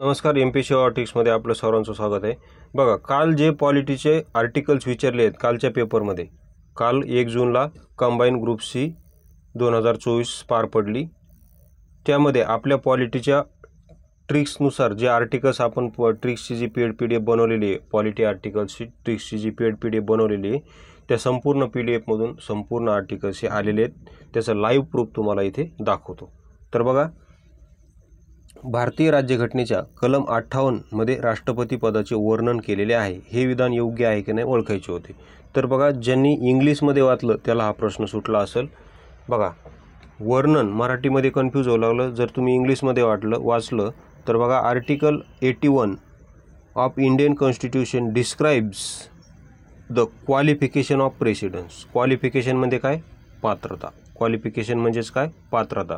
नमस्कार, एमपीसी ऑर्टिक्समध्ये आपलं सर्वांचं स्वागत आहे। बघा, काल जे पॉलिटीचे आर्टिकल्स विचारले आहेत कालच्या पेपरमध्ये, काल 1 जूनला कंबाईन ग्रुप सी 2024 पार पडली। त्यामध्ये आपल्या पॉलिटीच्या ट्रिक्सनुसार जे आर्टिकल्स आपण ट्रिक्सची जी PDF बनवलेली आहे, पॉलिटी आर्टिकल्सची ट्रिक्सची जी PDF बनवलेली आहे, त्या संपूर्ण PDFमधून संपूर्ण आर्टिकल्स हे आलेले आहेत। त्याचं लाईव्ह प्रूफ तुम्हाला इथे दाखवतो। तर बघा, भारतीय राज्यघटनेच्या कलम 58 मध्ये राष्ट्रपती पदाचे वर्णन केलेले आहे। हे विधान योग्य आहे की नाही ओळखायचे होते। तर बघा, ज्यांनी इंग्लिशमध्ये वाचलं त्याला हा प्रश्न सुटला असेल। बघा, वर्णन मराठीमध्ये कन्फ्यूज होऊ लागलं। जर तुम्ही इंग्लिशमध्ये वाचलं तर बघा, article 81 of Indian constitution describes the qualification of presidents. Qualification म्हणजे काय? पात्रता। क्वालिफिकेशन म्हणजेच काय? पात्रता।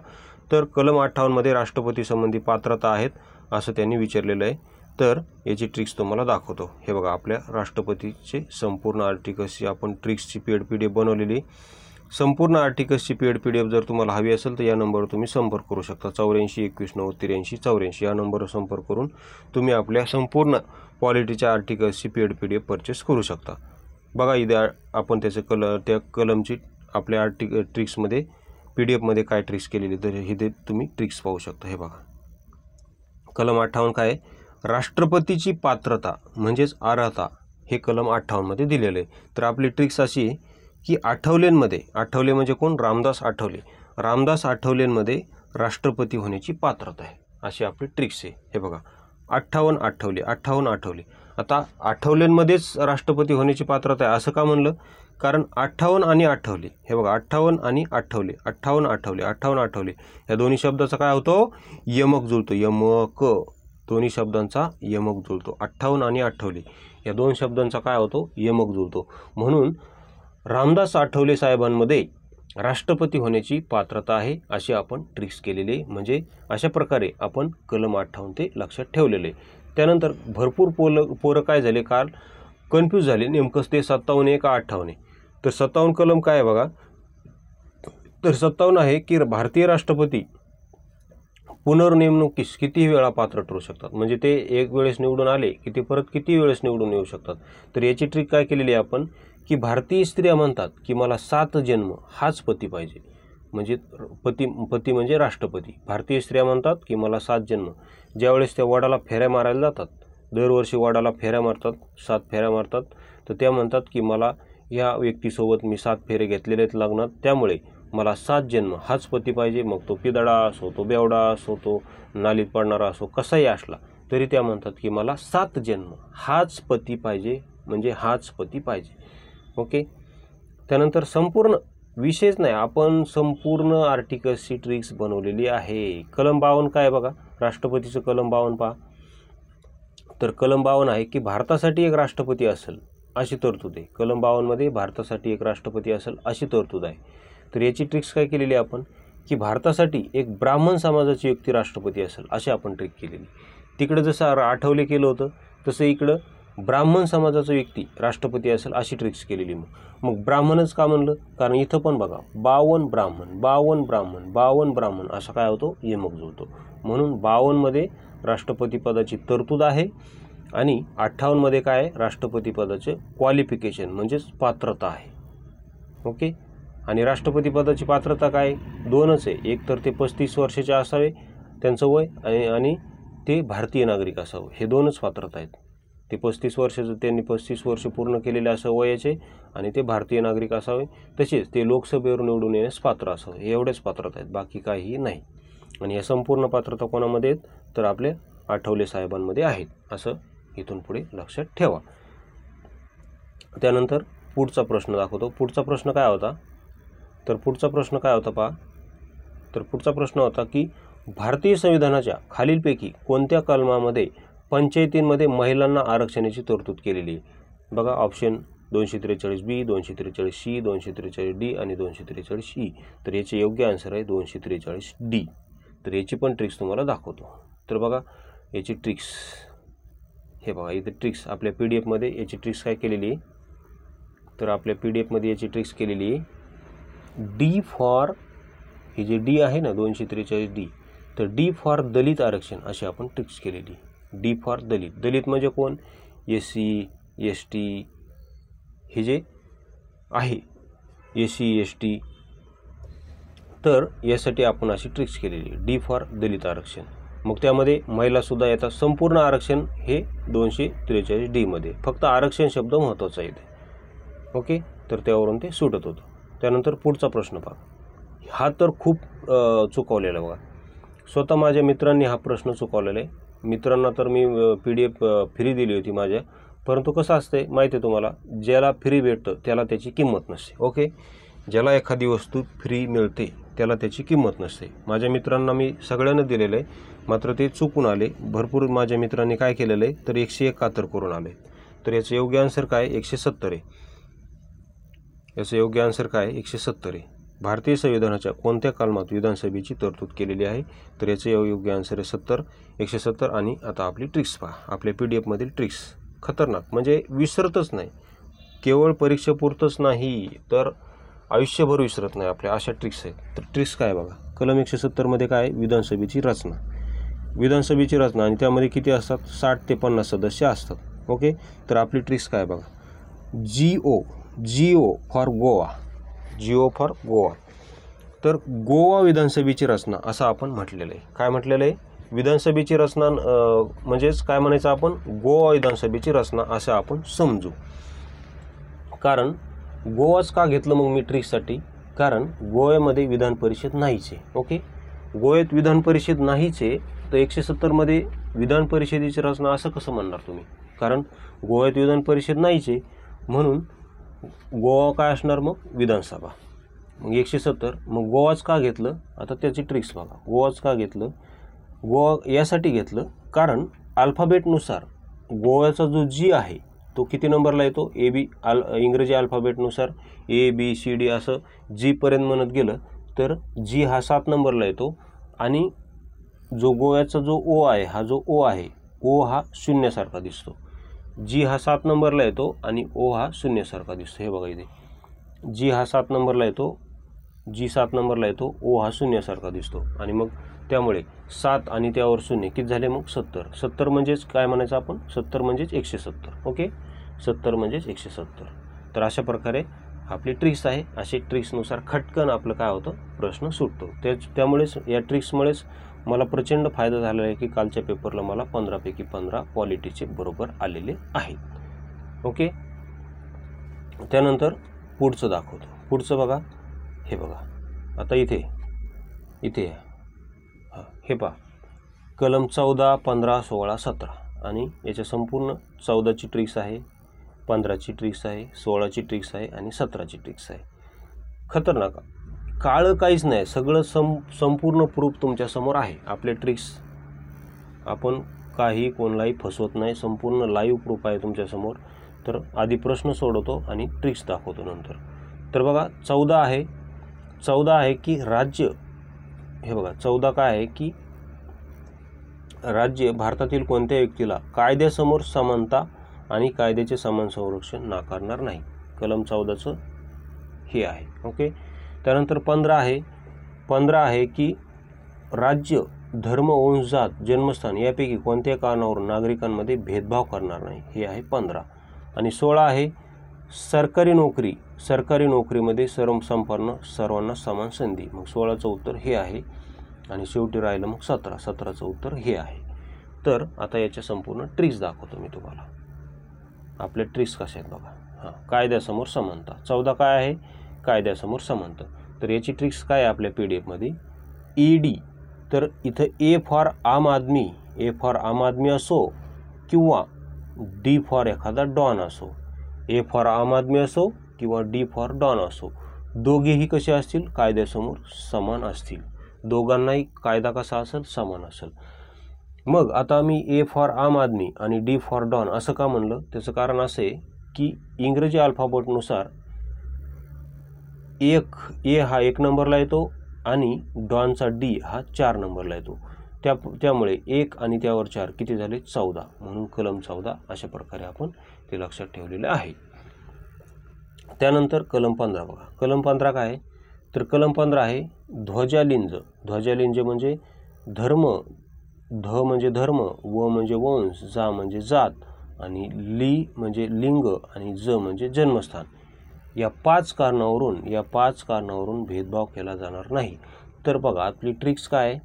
तर कलम 58 मध्ये राष्ट्रपती संबंधी पात्रता आहेत असं त्यांनी विचारलेलं आहे। तर याची ट्रिक्स तुम्हाला दाखवतो। हे बघा, आपल्या राष्ट्रपतीचे संपूर्ण आर्टिकल्सची आपण ट्रिक्सची PDF बनवलेली। संपूर्ण आर्टिकल्सची PDF जर तुम्हाला हवी असेल तर या नंबरवर तुम्ही संपर्क करू शकता। 84 21 90 83 84 या नंबरवर संपर्क करून तुम्ही आपल्या संपूर्ण पॉलिटीच्या आर्टिकल्सची PDF परचेस करू शकता। बघा, इथे आपण त्या कलमची आपल्या ट्रिक्समध्ये PDF मध्ये काय ट्रिक्स केलेली, तर हे तुम्ही ट्रिक्स पाहू शकता। हे बघा, कलम 58 काय आहे? राष्ट्रपतीची पात्रता म्हणजेच अर्हता हे कलम 58 मध्ये दिलेले आहे। तर आपली ट्रिक्स अशी आहे की आठवले म्हणजे कोण? रामदास आठवले। रामदास आठवलेंमध्ये राष्ट्रपती होण्याची पात्रता आहे, अशी आपली ट्रिक्स आहे। हे बघा, 58 आठवले। आता आठवलेंमध्येच राष्ट्रपती होण्याची पात्रता आहे असं का म्हणलं? कारण 58 आणि आठवले, हे बघा, 58 आणि आठवले, 58 आठवले या दोन्ही शब्दाचा काय होतो? यमक जुळतो। यमक, दोन्ही शब्दांचा यमक जुळतो। 58 आणि आठवले या दोन शब्दांचा काय होतो? यमक जुळतो। म्हणून रामदास आठवले साहेबांमध्ये राष्ट्रपती होण्याची पात्रता आहे अशी आपण ट्रिक्स केलेली। म्हणजे अशा प्रकारे आपण कलम 58 ते लक्षात ठेवलेले। त्यानंतर भरपूर पोरं काय झाले, काल कन्फ्यूज झाले, नेमकं ते 57 आहे का 58 आहे। तर 57 कलम काय आहे बघा, तर 57 आहे की भारतीय राष्ट्रपती पुनर्नेमणुकीस किती वेळा पात्र ठरू शकतात। म्हणजे ते एक वेळेस निवडून आले की ते परत किती वेळेस निवडून येऊ शकतात। तर याची ट्रिक काय केलेली आहे आपण, की भारतीय स्त्रिया म्हणतात की मला 7 जन्म हाच पती पाहिजे। म्हणजे पती म्हणजे राष्ट्रपती। भारतीय स्त्रिया म्हणतात की मला 7 जन्म। ज्यावेळेस त्या वडाला फेऱ्या मारायला जातात, दरवर्षी वडाला फेऱ्या मारतात, 7 फेऱ्या मारतात, तर त्या म्हणतात की मला या व्यक्तीसोबत मी 7 फेरे घेतलेले आहेत लग्नात, त्यामुळे मला 7 जन्म हाच पती पाहिजे। मग तो पिदळा असो, तो बेवडा असो, तो नालीत पडणारा असो, कसाही असला तरी त्या म्हणतात की मला 7 जन्म हाच पती पाहिजे, म्हणजे हाच पती पाहिजे। ओके, त्यानंतर संपूर्ण विशेष नाही, आपण संपूर्ण आर्टिकल्सची ट्रिक्स बनवलेली आहे। कलम 52 काय बघा, राष्ट्रपतीचं कलम 52 पहा। तर कलम 52 आहे की भारतासाठी एक राष्ट्रपती असेल अशी तरतूद आहे। कलम 52 मध्ये भारतासाठी एक राष्ट्रपती असेल अशी तरतूद आहे। तर याची ट्रिक्स काय केलेली आपण, की भारतासाठी एक ब्राह्मण समाजाची व्यक्ती राष्ट्रपती असेल अशी आपण ट्रिक केलेली। तिकडे जसं आठवले केलं होतं तसं इकडं ब्राह्मण समाजाचा व्यक्ती राष्ट्रपती असेल अशी ट्रिक्स केलेली। मग ब्राह्मणच का म्हणलं? कारण इथं पण बघा, 52 ब्राह्मण असा काय होतो? यमक जुळतो। म्हणून 52 मध्ये राष्ट्रपती पदाची तरतूद आहे आणि 58 मध्ये काय आहे? राष्ट्रपती पदाचे क्वालिफिकेशन म्हणजेच पात्रता आहे। ओके, आणि राष्ट्रपती पदाची पात्रता काय? दोनच आहे, एक तर ते 35 वर्षाचे असावे त्यांचं वय, आणि ते भारतीय नागरिक असावं, हे दोनच पात्रता आहेत। ते 35 वर्षाचं, त्यांनी 35 वर्ष पूर्ण केलेले असं वयाचे, आणि ते भारतीय नागरिक असावे, तसेच ते लोकसभेवर निवडून येण्यास पात्र असावे, हे एवढेच पात्रता आहेत, बाकी काहीही नाही। आणि या संपूर्ण पात्रता कोणामध्ये आहेत? तर आपल्या आठवले साहेबांमध्ये आहेत, असं इथून पुढे लक्षात ठेवा। त्यानंतर पुढचा प्रश्न दाखवतो। पुढचा प्रश्न काय होता? तर पुढचा प्रश्न काय होता पहा। तर पुढचा प्रश्न होता की भारतीय संविधानाच्या खालीलपैकी कोणत्या कलमामध्ये पंचायतींमध्ये महिलांना आरक्षणाची तरतूद केलेली आहे? बघा, ऑप्शन 243B, 243C, 243D आणि 243E। तर याचे योग्य आन्सर आहे 243D। तर याची पण ट्रिक्स तुम्हाला दाखवतो। तर बघा, याची ट्रिक्स, हे बघा, इथे ट्रिक्स आपल्या PDF मध्ये याची ट्रिक्स काय केलेली आहे? तर आपल्या PDF मध्ये याची ट्रिक्स केलेली आहे, D फॉर, हे जे D आहे ना 243D, तर D फॉर दलित आरक्षण अशी आपण ट्रिक्स केलेली। डी फॉर दलित. दलित म्हणजे कोण? SC ST हे जे आहे SC ST. तर यासाठी आपण अशी ट्रिक्स केलेली आहे. डी फॉर दलित आरक्षण. मग त्यामध्ये महिलासुद्धा येतात. संपूर्ण आरक्षण हे 243D मध्ये. फक्त आरक्षण शब्द महत्त्वाचा आहे इथे. ओके, तर त्यावरून ते सुटत होतं. त्यानंतर पुढचा प्रश्न पहा. हा तर खूप चुकवलेला बघा. स्वतः माझ्या मित्रांनी हा प्रश्न चुकवलेला आहे. मित्रांना तर मी PDF फ्री दिली होती माझ्या. परंतु कसं असतंय माहिती आहे तुम्हाला, ज्याला फ्री भेटतं त्याला त्याची किंमत नसते. ओके, ज्याला एखादी वस्तू फ्री मिळते त्याला त्याची किंमत नसते. माझ्या मित्रांना मी सगळ्यांना दिलेलं आहे, मात्र ते चुकून आले. भरपूर माझ्या मित्रांनी काय केलेलं आहे तर 171 करून आले. तर याचं योग्य आन्सर काय? 170 आहे. याचं योग्य आन्सर काय? 170 आहे. भारतीय संविधानाच्या कोणत्या कलमात विधानसभेची तरतूद केलेली आहे? तर याचं योग्य आन्सर आहे 70, 170. आणि आता आपली ट्रिक्स पहा. आपल्या PDF मधील ट्रिक्स खतरनाक, म्हणजे विसरतच नाही. केवळ परीक्षेपुरतंच नाही तर आयुष्यभर विसरत नाही आपल्या अशा ट्रिक्स आहेत. तर ट्रिक्स काय बघा. कलम 170 मध्ये काय? विधानसभेची रचना. विधानसभेची रचना आणि त्यामध्ये किती असतात? 60 ते 50 सदस्य असतात. ओके, तर आपली ट्रिक्स काय बघा. GO for Goa. GO for Goa. तर गोवा विधानसभेची रचना असं आपण म्हटलेलं आहे. काय म्हटलेलं आहे? विधानसभेची रचना म्हणजेच काय म्हणायचं आपण? गोवा विधानसभेची रचना असं आपण समजू. कारण गोवाच का घेतलं मग मी ट्रिक्ससाठी? कारण गोव्यामध्ये विधान परिषद नाहीच आहे. ओके, गोव्यात विधान परिषद नाहीच आहे, तर 170 मध्ये विधान परिषदेची रचना असं कसं म्हणणार तुम्ही? कारण गोव्यात विधान परिषद नाहीच आहे, म्हणून गोवा काय असणार मग? विधानसभा. मग 170. मग गोवाच का घेतलं? आता त्याची ट्रिक्स बघा. गोवाच का घेतलं? गोवा यासाठी घेतलं कारण अल्फाबेटनुसार गोव्याचा जो G आहे तो किती नंबरला येतो? इंग्रजी अल्फाबेटनुसार ABCD असं G पर्यंत म्हणत गेलं तर G हा 7 नंबरला येतो. आणि जो गोव्याचा जो O आहे, हा जो O आहे, O हा शून्यासारखा दिसतो. G हा 7 नंबरला येतो आणि O हा शून्यासारखा दिसतो. हे बघा इथे G हा 7 नंबरला येतो, G 7 नंबरला येतो, O हा शून्यासारखा दिसतो. आणि मग त्यामुळे 7 आणि त्यावर शून्य किती झाले मग? 70. 70 म्हणजेच काय म्हणायचं आपण? 70 म्हणजेच 170. ओके, 70 म्हणजेच 170. तर अशा प्रकारे आपली ट्रिक्स आहे. अशी ट्रिक्सनुसार खटकन आपलं काय होतं? प्रश्न सुटतो. त्यामुळेच या ट्रिक्समुळेच मला प्रचंड फायदा झाला आहे की कालच्या पेपरला मला 15 पैकी 15 पॉलिटीचे बरोबर आलेले आहेत. ओके, त्यानंतर पुढचं दाखवतो. पुढचं बघा. हे बघा आता इथे हां हे पहा. कलम 14, 15, 16, 17 आणि याच्या संपूर्ण 14ची ट्रिक्स आहे, 15ची ट्रिक्स आहे, 16ची ट्रिक्स आहे आणि 17ची ट्रिक्स आहे. खतरनाक. काळं काहीच नाही, सगळं संपूर्ण प्रूफ तुमच्यासमोर आहे. आपले ट्रिक्स आपण काही कोणालाही फसवत नाही. संपूर्ण लाईव्ह प्रूफ आहे तुमच्यासमोर. तर आधी प्रश्न सोडवतो आणि ट्रिक्स दाखवतो नंतर. तर बघा 14 आहे की राज्य. हे बघा 14 काय आहे की राज्य भारतातील कोणत्या व्यक्तीला कायद्यासमोर समानता आणि कायद्याचे समान संरक्षण नाकारणार नाही. कलम 14चं हे आहे. ओके, त्यानंतर 15 आहे की राज्य धर्म, वंश, जात, जन्मस्थान यापैकी कोणत्याही कारणावरून नागरिकांमध्ये भेदभाव करणार नाही. हे आहे 15. आणि 16 आहे सरकारी नोकरीमध्ये सर्वांना समान संधी. मग 16चं उत्तर हे आहे. आणि शेवटी राहिलं मग 17चं उत्तर हे आहे. तर आता याच्या संपूर्ण ट्रिक्स दाखवतो मी तुम्हाला. आपल्या ट्रिक्स कशा आहेत बघा. हां, कायद्यासमोर समानता. 14 काय आहे? कायद्यासमोर समानता. तर याची ट्रिक्स काय आहे आपल्या PDF मध्ये? ED. तर इथं A फॉर आम आदमी असो किंवा D फॉर एखादा डॉन असो. A फॉर आम आदमी असो किंवा D फॉर डॉन असो, दोघेही कसे असतील? कायद्यासमोर समान असतील. दोघांनाही कायदा कसा असेल? समान असेल. मग आता मी A फॉर आम आदमी आणि D फॉर डॉन असं का म्हणलं? त्याचं कारण असं आहे की इंग्रजी अल्फाबेटनुसार A हा 1 नंबरला येतो आणि डॉनचा D हा 4 नंबरला येतो. त्यामुळे 1 आणि त्यावर 4 किती झाले? 14. म्हणून कलम 14 अशा प्रकारे आपण ते लक्षात ठेवलेले आहे. त्यानंतर कलम 15 बघा. कलम 15 काय आहे? तर कलम 15 आहे ध्वजालिंज. ध्वजालिंज म्हणजे धर्म, ध म्हणजे धर्म, व म्हणजे वंश, जा म्हणजे जात आणि ली म्हणजे लिंग आणि ज म्हणजे जन्मस्थान. या 5 कारणावरून भेदभाव केला जाणार नाही. तर बघा आपली ट्रिक्स काय आहे,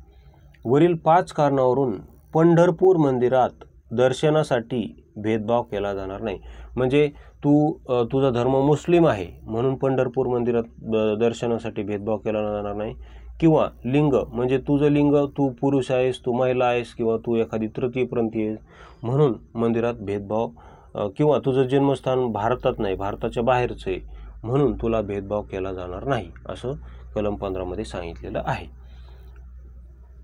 वरील 5 कारणावरून पंढरपूर मंदिरात दर्शनासाठी भेदभाव केला जाणार नाही. म्हणजे तुझा धर्म मुस्लिम आहे म्हणून पंढरपूर मंदिरात दर्शनासाठी भेदभाव केला जाणार नाही. किंवा लिंग म्हणजे तुझं लिंग, तू पुरुष आहेस, तू महिला आहेस किंवा तू एखादी तृतीयपंथी आहेस म्हणून मंदिरात भेदभाव, किंवा तुझं जन्मस्थान भारतात नाही, भारताच्या बाहेरचं आहे म्हणून तुला भेदभाव केला जाणार नाही, असं कलम 15 मध्ये सांगितलेलं आहे.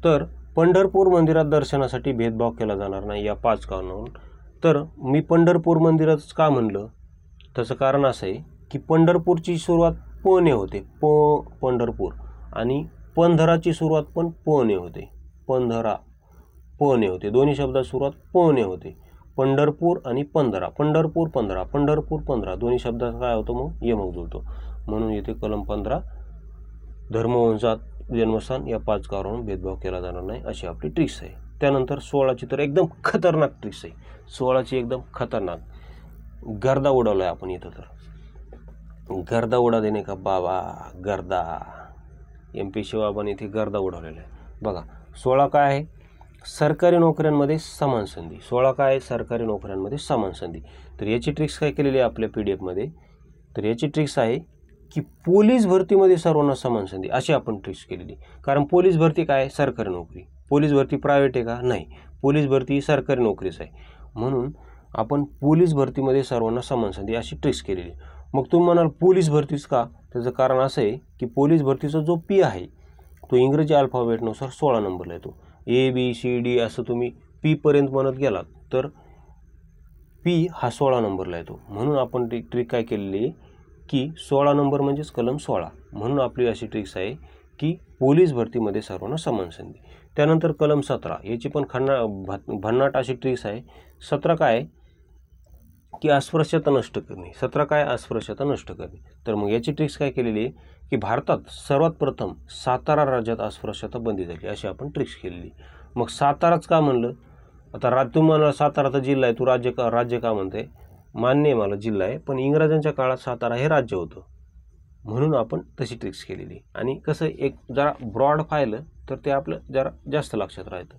तर पंढरपूर मंदिरात दर्शनासाठी भेदभाव केला जाणार नाही या 5 कारणावरून. तर मी पंढरपूर मंदिरात का म्हणलं, त्याचं कारण असं आहे की पंढरपूरची सुरुवात प ने होते, पंढरपूर, आणि पंधराची सुरुवात पण प ने होते, पंधरा प ने होते, दोन्ही शब्दात सुरुवात प ने होते. पंढरपूर आणि पंधरा, पंढरपूर 15, पंढरपूर 15 दोन्ही शब्दात काय होतं मग यमक जुळतो. म्हणून येथे कलम 15 धर्मवंशात जन्मस्थान या 5 कारणावरून भेदभाव केला जाणार नाही अशी आपली ट्रिक्स आहे. त्यानंतर 16ची तर एकदम खतरनाक ट्रिक्स आहे. 16ची एकदम खतरनाक गर्दा उडवला आहे आपण इथं. तर गर्दा उडा देणे का बाबा, गर्दा MP शिवाबाने इथे गर्दा उडवलेला आहे. बघा 16 काय आहे, सरकारी नोकऱ्यांमध्ये समान संधी. 16 काय आहे, सरकारी नोकऱ्यांमध्ये समान संधी. तर याची ट्रिक्स काय केलेली आहे आपल्या PDF मध्ये, तर याची ट्रिक्स आहे की पोलीस भरतीमध्ये सर्वांना समान संधी अशी आपण ट्रिक्स केलेली. कारण पोलीस भरती काय आहे, सरकारी नोकरी. पोलीस भरती प्रायव्हेट आहे का, नाही, पोलीस भरती ही सरकारी नोकरीच आहे. म्हणून आपण पोलीस भरतीमध्ये सर्वांना समान संधी अशी ट्रिक्स केलेली. मग तुम्ही म्हणाल पोलीस भरतीच का, त्याचं कारण असं आहे की पोलीस भरतीचा जो P आहे तो इंग्रजी अल्फाबेटनुसार 16 नंबरला येतो. ABCD असं तुम्ही P पर्यंत म्हणत गेलात तर P हा 16 नंबरला येतो. म्हणून आपण ट्रिक काय केलेली आहे की 16 नंबर म्हणजेच कलम 16. म्हणून आपली अशी ट्रिक्स आहे की पोलीस भरतीमध्ये सर्वांना समान संधी. त्यानंतर कलम 17 याची पण भन्नाट अशी ट्रिक्स आहे. 17 काय आहे की अस्पृश्यता नष्ट करणे. 17 काय, अस्पृश्यता नष्ट करणे. तर मग याची ट्रिक्स काय केलेली आहे की भारतात सर्वात प्रथम सातारा राज्यात अस्पृश्यता बंदी झाली अशी आपण ट्रिक्स केलेली. मग साताराच का म्हणलं, आता तुम्हाला सातारा तर जिल्हा आहे, तू राज्य का म्हणते, मान्य आहे मला जिल्हा आहे, पण इंग्रजांच्या काळात सातारा हे राज्य होतं म्हणून आपण तशी ट्रिक्स केलेली. आणि कसं एक जरा ब्रॉड पाहिलं तर ते आपलं जरा जास्त लक्षात राहतं.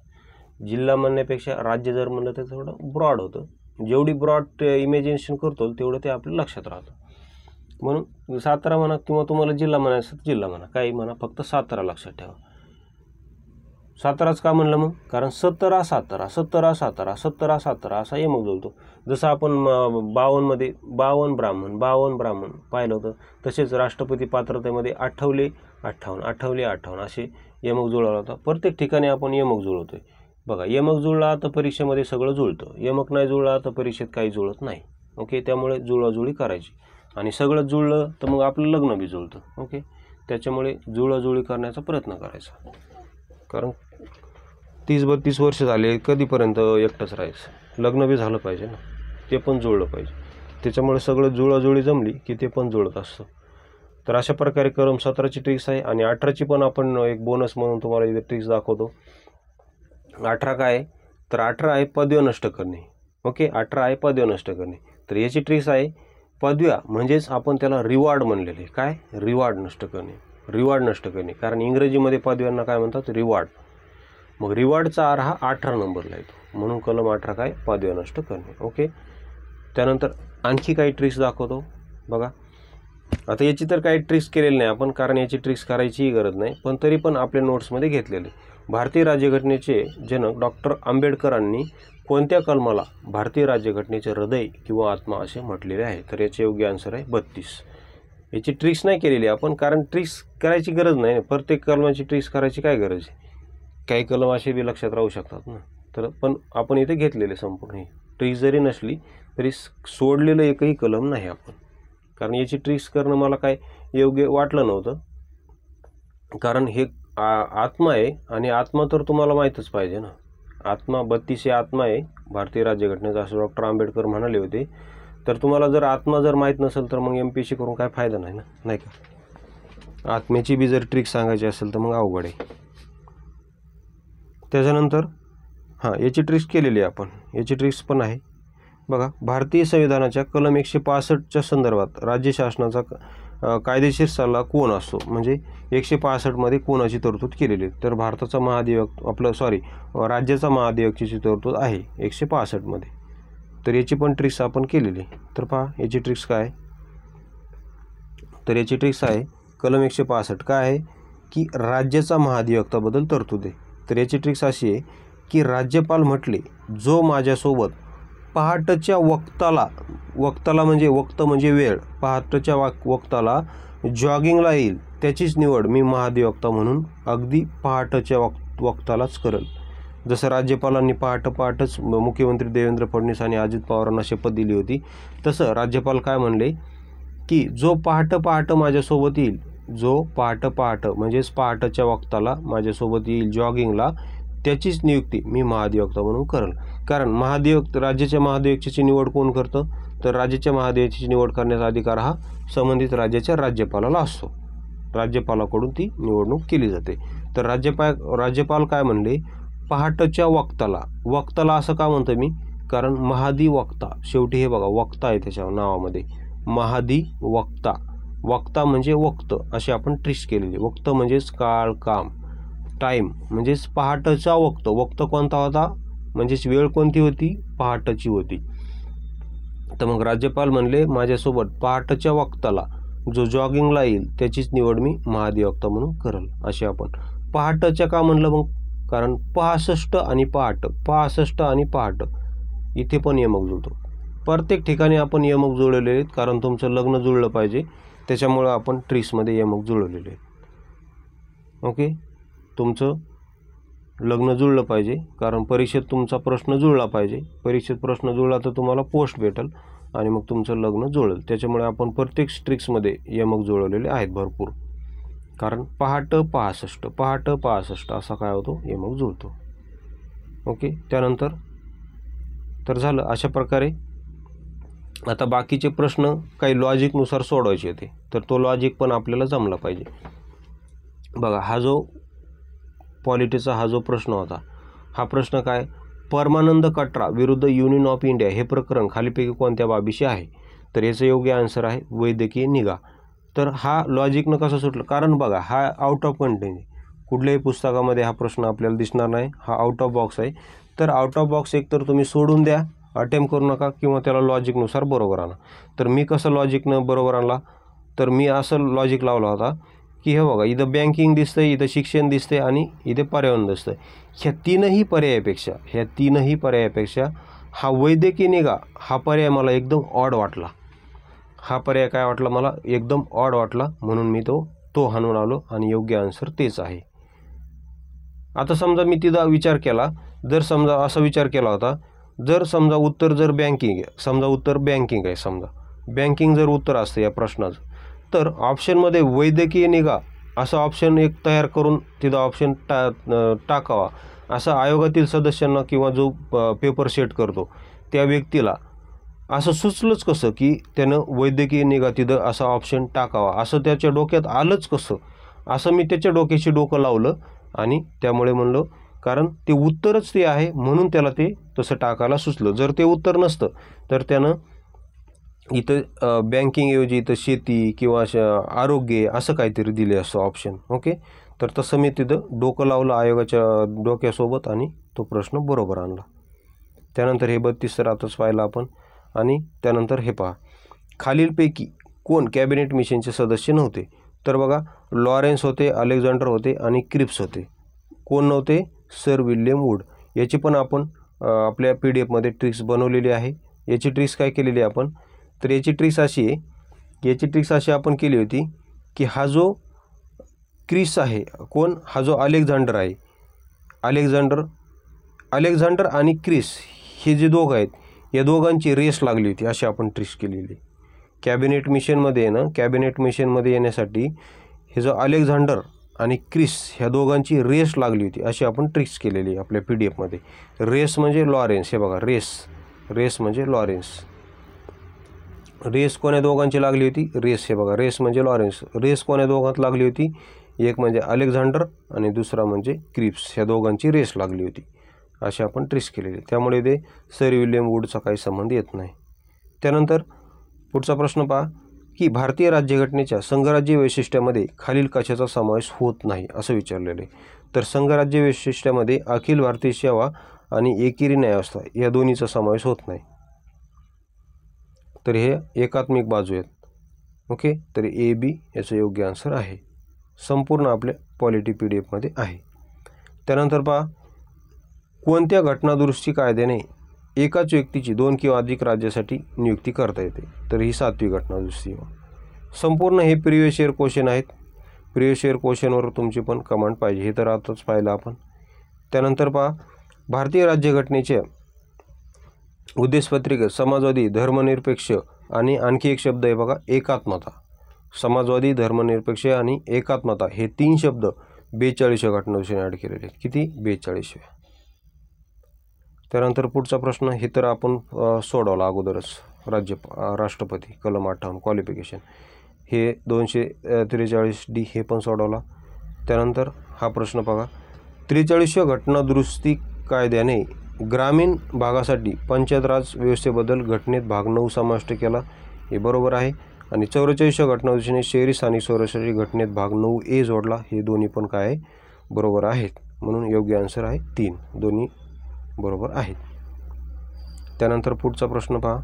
जिल्हा म्हणण्यापेक्षा राज्य जर म्हणलं तर थोडं ब्रॉड होतं. जेवढी ब्रॉड इमॅजिनेशन करतो तेवढं ते आपलं लक्षात राहतं. म्हणून सातारा म्हणा किंवा तुम्हाला जिल्हा म्हणायचं जिल्हा म्हणा, काही म्हणा, फक्त सातारा लक्षात ठेवा. साताराच का म्हणलं मग, कारण 17 सातारा 17 सातारा 17 सातारा असा यमक जुळतो. जसं आपण 52 मध्ये 52 ब्राह्मण पाहिलं होतं, तसेच राष्ट्रपती पात्रतेमध्ये आठवले 58 असे यमक जुळवला होता. प्रत्येक ठिकाणी आपण यमक जुळवतोय. बघा यमक जुळला तर परीक्षेमध्ये सगळं जुळतं, यमक नाही जुळला तर परीक्षेत काही जुळत नाही. ओके, त्यामुळे जुळवाजुळी करायची आणि सगळं जुळलं तर मग आपलं लग्न बी जुळतं. ओके, त्याच्यामुळे जुळवाजुळी करण्याचा प्रयत्न करायचा. कारण 30-32 वर्ष झाले, कधीपर्यंत एकटंच राहायचं, लग्न बी झालं पाहिजे ना, ते पण जुळलं पाहिजे. त्याच्यामुळे सगळं जुळवाजुळी जमली की ते पण जुळत असतं. तर अशा प्रकारे कलम 17ची ट्रिक्स आहे. आणि 18ची पण आपण एक बोनस म्हणून तुम्हाला इथे ट्रिक्स दाखवतो. 18 काय आहे, तर 18 आहे पदव्या नष्ट करणे. ओके, 18 आहे पदव्या नष्ट करणे. तर याची ट्रिक्स आहे, पदव्या म्हणजेच आपण त्याला रिवॉर्ड म्हणलेले. काय, रिवॉर्ड नष्ट करणे, रिवॉर्ड नष्ट करणे. कारण इंग्रजीमध्ये पदव्यांना काय म्हणतात, रिवॉर्ड. मग रिवॉर्डचा आर हा 18 नंबरला येतो. म्हणून कलम 18 काय, पदव्या नष्ट करणे. ओके, त्यानंतर आणखी काही ट्रिक्स दाखवतो. बघा आता याची तर काही ट्रिक्स केलेली नाही आपण, कारण याची ट्रिक्स करायचीही गरज नाही, पण तरी पण आपल्या नोट्समध्ये घेतलेले. भारतीय राज्यघटनेचे जनक डॉक्टर आंबेडकरांनी कोणत्या कलमाला भारतीय राज्यघटनेचे हृदय किंवा आत्मा असे म्हटलेले आहे. तर याचे योग्य आन्सर आहे 32. याची ट्रिक्स नाही केलेली आपण, कारण ट्रिक्स करायची गरज नाही. प्रत्येक कलमाची ट्रिक्स करायची काय गरज आहे, काही कलम असे बी लक्षात राहू शकतात ना. तर पण आपण इथे घेतलेले संपूर्ण. ही ट्रिक्स जरी नसली तरी सोडलेलं एकही कलम नाही आपण, कारण याची ट्रिक्स करणं मला काय योग्य वाटलं नव्हतं. कारण हे आत्मा आहे आणि आत्मा तर तुम्हाला माहीतच पाहिजे ना. आत्मा 32 आत्मा आहे भारतीय राज्यघटनेचा असं डॉक्टर आंबेडकर म्हणाले होते. तर तुम्हाला जर आत्मा जर माहीत नसेल तर मग MPSC करून काय फायदा नाही ना, नाही का. आत्म्याची बी जर ट्रिक सांगायची असेल तर मग अवघड आहे. त्याच्यानंतर हां, याची ट्रिक्स केलेली आहे आपण, याची ट्रिक्स पण आहे बघा. भारतीय संविधानाच्या कलम 165च्या संदर्भात राज्य शासनाचा कायदेशीर सल्ला कोण असतो, म्हणजे 165मध्ये कोणाची तरतूद केलेली आहे, तर भारताचा महाधिवक्ता राज्याचा महाधिवक्तेची तरतूद आहे 165मध्ये. तर याची पण ट्रिक्स आपण केलेली. तर पहा याची ट्रिक्स काय, तर याची ट्रिक्स आहे कलम 165 काय आहे की राज्याचा महाधिवक्ताबद्दल तरतूद आहे. तर याची ट्रिक्स अशी आहे की राज्यपाल म्हटले जो माझ्यासोबत पहाटच्या वक्ताला म्हणजे वेळ, पहाटच्या वक्ताला जॉगिंगला येईल त्याचीच निवड मी महाधिवक्ता म्हणून अगदी पहाटच्या वक्तालाच करेल. जसं राज्यपालांनी पहाटच मुख्यमंत्री देवेंद्र फडणवीस आणि अजित पवारांना शपथ दिली होती, तसं राज्यपाल काय म्हणले की जो पहाट माझ्यासोबत येईल, जो पहाट म्हणजेच पहाटच्या वक्ताला माझ्यासोबत येईल जॉगिंगला, त्याचीच नियुक्ती मी महाधिवक्ता म्हणून करेल. कारण राज्याच्या महाधिवक्तेची निवड कोण करतं, तर राज्याच्या महाधिवक्तेची निवड करण्याचा अधिकार हा संबंधित राज्याच्या राज्यपालाला असतो. राज्यपालाकडून ती निवडणूक केली जाते. तर राज्यपाल काय म्हणले, पहाटच्या वक्ताला असं का म्हणतो मी, कारण महाधिवक्ता शेवटी हे बघा वक्ता आहे त्याच्या नावामध्ये, वक्ता म्हणजे वक्त अशी आपण ट्रिक्स केलेली. वक्त म्हणजेच काळ, काम, टाईम म्हणजेच पहाटचा वक्त कोणता होता, म्हणजेच वेळ कोणती होती, पहाटची होती. तर मग राज्यपाल म्हणले माझ्यासोबत पहाटच्या वक्ताला जो जॉगिंगला येईल त्याचीच निवड मी महाधिवक्ता म्हणून करेल. असे आपण पहाटच्या का म्हणलं मग, कारण 65 आणि पहाट इथे पण यमक जुळतो. प्रत्येक ठिकाणी आपण यमक जुळलेले आहेत, कारण तुमचं लग्न जुळलं पाहिजे त्याच्यामुळं आपण ट्रिक्समध्ये यमक जुळवलेले आहेत. ओके, तुमचं लग्न जुळलं पाहिजे, कारण परीक्षेत तुमचा प्रश्न जुळला पाहिजे. परीक्षेत प्रश्न जुळला तर तुम्हाला पोस्ट भेटेल आणि मग तुमचं लग्न जुळेल. त्याच्यामुळे आपण प्रत्येक ट्रिक्समध्ये यमक जुळवलेले आहेत भरपूर. कारण पहाट 65 असा काय होतो, यमक जुळतो. ओके, त्यानंतर तर झालं. अशा प्रकारे आता बाकीचे प्रश्न काही लॉजिकनुसार सोडवायचे होते, तर तो लॉजिक पण आपल्याला जमला पाहिजे. बघा हा जो पॉलिटीचा हा जो प्रश्न होता, हा प्रश्न काय, परमानंद कटरा विरुद्ध युनियन ऑफ इंडिया हे प्रकरण खालीपैकी कोणत्या बाबीशी आहे, तर याचं योग्य आन्सर आहे वैद्यकीय निगा. तर हा लॉजिकनं कसं सुटलं, कारण बघा हा आउट ऑफ कंटेंट, कुठल्याही पुस्तकामध्ये हा प्रश्न आपल्याला दिसणार नाही, हा आउट ऑफ बॉक्स आहे. तर आउट ऑफ बॉक्स एक तर तुम्ही सोडून द्या, अटेम्प्ट करू नका, किंवा त्याला लॉजिकनुसार बरोबर आणा. तर मी कसं लॉजिकनं बरोबर आणला, तर मी असं लॉजिक लावला होता की हे बघा इथं बँकिंग दिसतंय, इथं शिक्षण दिसतंय आणि इथे पर्यावरण दिसतंय. ह्या तीनही पर्यायापेक्षा हा वैद्यकीय निगा हा पर्याय मला एकदम ऑड वाटला. हा पर्याय काय वाटला मला, एकदम ऑड वाटला, म्हणून मी तो हाणून आलो आणि योग्य आन्सर तेच आहे. आता समजा मी तिथं विचार केला, जर समजा असा विचार केला होता, जर समजा उत्तर जर बँकिंग आहे, समजा उत्तर बँकिंग आहे, समजा बँकिंग जर उत्तर असतं या प्रश्नाचं, तर ऑप्शनमध्ये वैद्यकीय निगा असा ऑप्शन एक तयार करून तिथं ऑप्शन टाकावा, असं आयोगातील सदस्यांना किंवा जो पेपर सेट करतो त्या व्यक्तीला असं सुचलंच कसं की त्यानं वैद्यकीय निगा तिथं असा ऑप्शन टाकावा, असं त्याच्या डोक्यात आलंच कसं, असं मी त्याच्या डोक्याशी डोकं लावलं आणि त्यामुळे म्हणलं, कारण ते उत्तरच ते आहे म्हणून त्याला ते तसं टाकायला सुचलं. जर ते उत्तर नसतं तर त्यानं इथं बँकिंगऐवजी इथं शेती किंवा आरोग्य असं काहीतरी दिले असं ऑप्शन. ओके, तर तसं मी तिथं डोकं लावलं आयोगाच्या डोक्यासोबत आणि तो प्रश्न बरोबर आणला. त्यानंतर हे 32 तर आताच पाहिलं आपण. आणि त्यानंतर हे पहा, खालीलपैकी कोण कॅबिनेट मिशनचे सदस्य नव्हते, तर बघा लॉरेन्स होते, अलेक्झांडर होते आणि क्रिप्स होते. कोण नव्हते, सर विल्यम वूड. याची पण आपण आपल्या PDF मध्ये ट्रिक्स बनवलेली आहे. याची ट्रिक्स काय केलेली आहे आपण, तर याची ट्रिक्स अशी आपण केली होती की हा जो क्रिस आहे, कोण, हा जो अलेक्झांडर आहे, अलेक्झांडर आणि क्रिस हे जे दोघं आहेत, या दोघांची रेस लागली होती, अशी आपण ट्रिक्स केलेली. कॅबिनेट मिशनमध्ये येण्यासाठी हे जो अलेक्झांडर आणि क्रिस ह्या दोघांची रेस लागली होती, अशी आपण ट्रिक्स केलेली आपल्या PDF मध्ये. रेस म्हणजे लॉरेन्स, हे बघा रेस म्हणजे लॉरेन्स. रेस कोण्या दोघांची लागली होती, रेस, हे बघा रेस म्हणजे लॉरेन्स. रेस कोण्या दोघांत लागली होती, एक म्हणजे अलेक्झांडर आणि दुसरा म्हणजे क्रिप्स, ह्या दोघांची रेस लागली होती. असे आपण ट्रेस केलेले, त्यामुळे ते सर विल्यम वूडचा काही संबंध येत नाही. त्यानंतर पुढचा प्रश्न पहा की भारतीय राज्यघटनेच्या संघराज्य वैशिष्ट्यामध्ये खालील कशाचा समावेश होत नाही असं विचारलेलं आहे. तर संघराज्य वैशिष्ट्यामध्ये अखिल भारतीय सेवा आणि एकेरी न्यायव्यवस्था या दोन्हीचा समावेश होत नाही. तर हे एकात्मिक बाजू आहेत. ओके, तर ए बी याचं योग्य आन्सर आहे. संपूर्ण आपल्या पॉलिटी PDF आहे. त्यानंतर पहा कोणत्या घटनादुरुस्ती कायद्याने एकाच व्यक्तीची 2 किंवा अधिक राज्यासाठी नियुक्ती करता येते. तर ही 7वी घटनादुरुस्ती. संपूर्ण हे प्रिव्हियस इयर क्वेश्चन आहेत. प्रिव्हियस इयर क्वेश्चनवर तुमची पण कमेंट पाहिजे, हे तर आताच पाहिलं आपण. त्यानंतर पहा भारतीय राज्यघटनेच्या उद्देशपत्रिकेत समाजवादी, धर्मनिरपेक्ष आणि आणखी एक शब्द आहे बघा, एकात्मता. समाजवादी, धर्मनिरपेक्ष आणि एकात्मता हे 3 शब्द 42व्या घटनादुरुस्तीने ॲड केलेले आहेत. किती? 42व्या. त्यानंतर पुढचा प्रश्न हे तर आपण सोडवला अगोदरच. राष्ट्रपती कलम 58 क्वालिफिकेशन हे 243D हे पण सोडवला. त्यानंतर हा प्रश्न बघा 43व्या घटनादुरुस्ती कायद्याने ग्रामीण भागासाठी पंचायत राज व्यवस्थेबद्दल घटनेत भाग 9 समाविष्ट केला, हे बरोबर आहे. आणि 44व्या घटनादुरुस्तीने शहरी स्थानिक स्वराज्यासाठी घटनेत भाग 9A जोडला, हे दोन्ही पण काय आहे? बरोबर आहेत. म्हणून योग्य आन्सर आहे 3, दोन्ही बरोबर आहेत. त्यानंतर पुढचा प्रश्न पहा,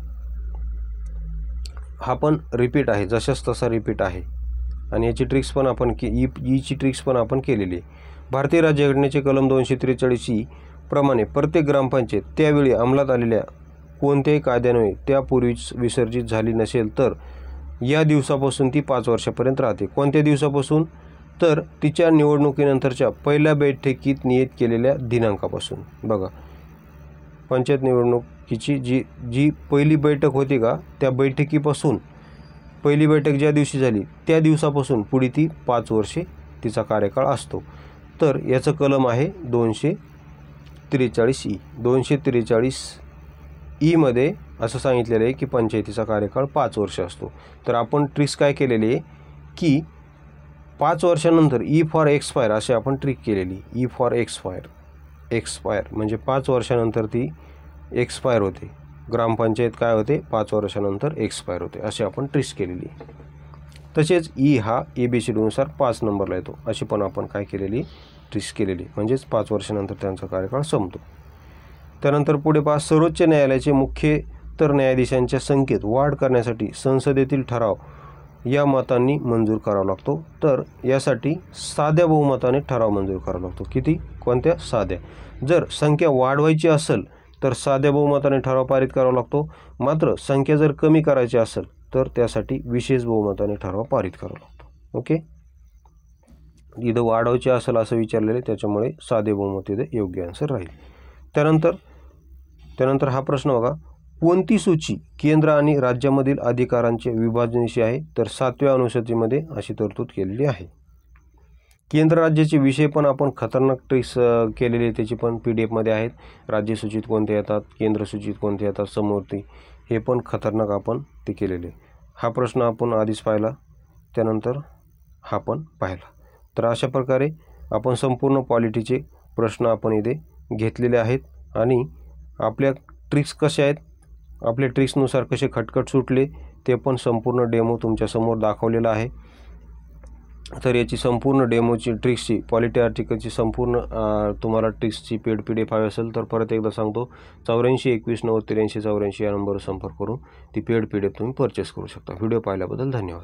हा पण रिपीट आहे, जशाच तसा रिपीट आहे आणि याची ट्रिक्स पण आपण ईची ट्रिक्स पण आपण केलेली आहे. भारतीय राज्यघटनेचे कलम 243E प्रमाणे प्रत्येक ग्रामपंचायत त्यावेळी अंमलात आलेल्या कोणत्याही कायद्यान्वये त्यापूर्वीच विसर्जित झाली नसेल तर या दिवसापासून ती 5 वर्षापर्यंत राहते. कोणत्या दिवसापासून? तर तिच्या निवडणुकीनंतरच्या पहिल्या बैठकीत नियत केलेल्या दिनांकापासून. बघा पंचायत निवडणुकीची जी पहिली बैठक होती का, त्या बैठकीपासून पहिली बैठक ज्या दिवशी झाली त्या दिवसापासून पुढे ती 5 वर्षे तिचा कार्यकाळ असतो. तर याचं कलम आहे 243E. 243E मध्ये असं सांगितलेलं आहे की पंचायतीचा कार्यकाळ 5 वर्ष असतो. तर आपण ट्रिक्स काय केलेली आहे की 5 वर्षानंतर E फॉर एक्सपायर असे आपण ट्रिक केलेली. E फॉर एक्सपायर म्हणजे 5 वर्षानंतर ती एक्सपायर होते. ग्रामपंचायत काय होते? 5 वर्षानंतर एक्सपायर होते, अशी आपण ट्रिक्स केलेली. तसेच E हा ABCDनुसार 5 नंबरला येतो, अशी पण आपण काय केलेली? ट्रिक्स केलेली. म्हणजेच 5 वर्षानंतर त्यांचा कार्यकाळ संपतो. त्यानंतर पुढे पहा सर्वोच्च न्यायालयाचे मुख्यतर न्यायाधीशांच्या संख्येत वाढ करण्यासाठी संसदेतील ठराव या मतांनी मंजूर करावा लागतो. तर यासाठी साध्या बहुमताने ठराव मंजूर करावा लागतो. किती? कोणत्या? साध्या. जर संख्या वाढवायची असेल तर साध्या बहुमताने ठराव पारित करावा लागतो. मात्र संख्या जर कमी करायची असेल तर त्यासाठी विशेष बहुमताने ठराव पारित करावा लागतो. ओके, इथं वाढवायची असेल असं विचारलेलं, त्याच्यामुळे साधे बहुमत इथे योग्य आन्सर राहील. त्यानंतर हा प्रश्न बघा, कोणती सूची केंद्र आणि राज्यामधील अधिकारांचे विभाजनाशी आहे? तर 7व्या अनुसूचीमध्ये अशी तरतूद केलेली आहे. केंद्र राज्याचे विषय पण आपण खतरनाक ट्रिक्स केलेले, त्याची पण PDF आहेत. राज्य सूचित कोणते येतात, केंद्र सूचित कोणते येतात, समवर्ती, हे पण खतरनाक आपण ते केलेले. हा प्रश्न आपण आधीच पाहिला, त्यानंतर हा पण पाहिला. तर अशा प्रकारे आपण संपूर्ण पॉलिटीचे प्रश्न आपण इथे घेतलेले आहेत आणि आपल्या ट्रिक्स कशा आहेत, आपल्या ट्रिक्सनुसार कसे खटखट सुटले ते पण संपूर्ण डेमो तुमच्यासमोर दाखवलेला आहे. तर याची संपूर्ण डेमोची ट्रिक्सची पॉलिटी आर्टिकलची संपूर्ण तुम्हाला ट्रिक्सची पेड PDF हवी असेल तर परत एकदा सांगतो 84 21 90 83 84 या नंबरवर संपर्क करून ती पेड PDF तुम्ही परचेस करू शकता. व्हिडिओ पाहिल्याबद्दल धन्यवाद.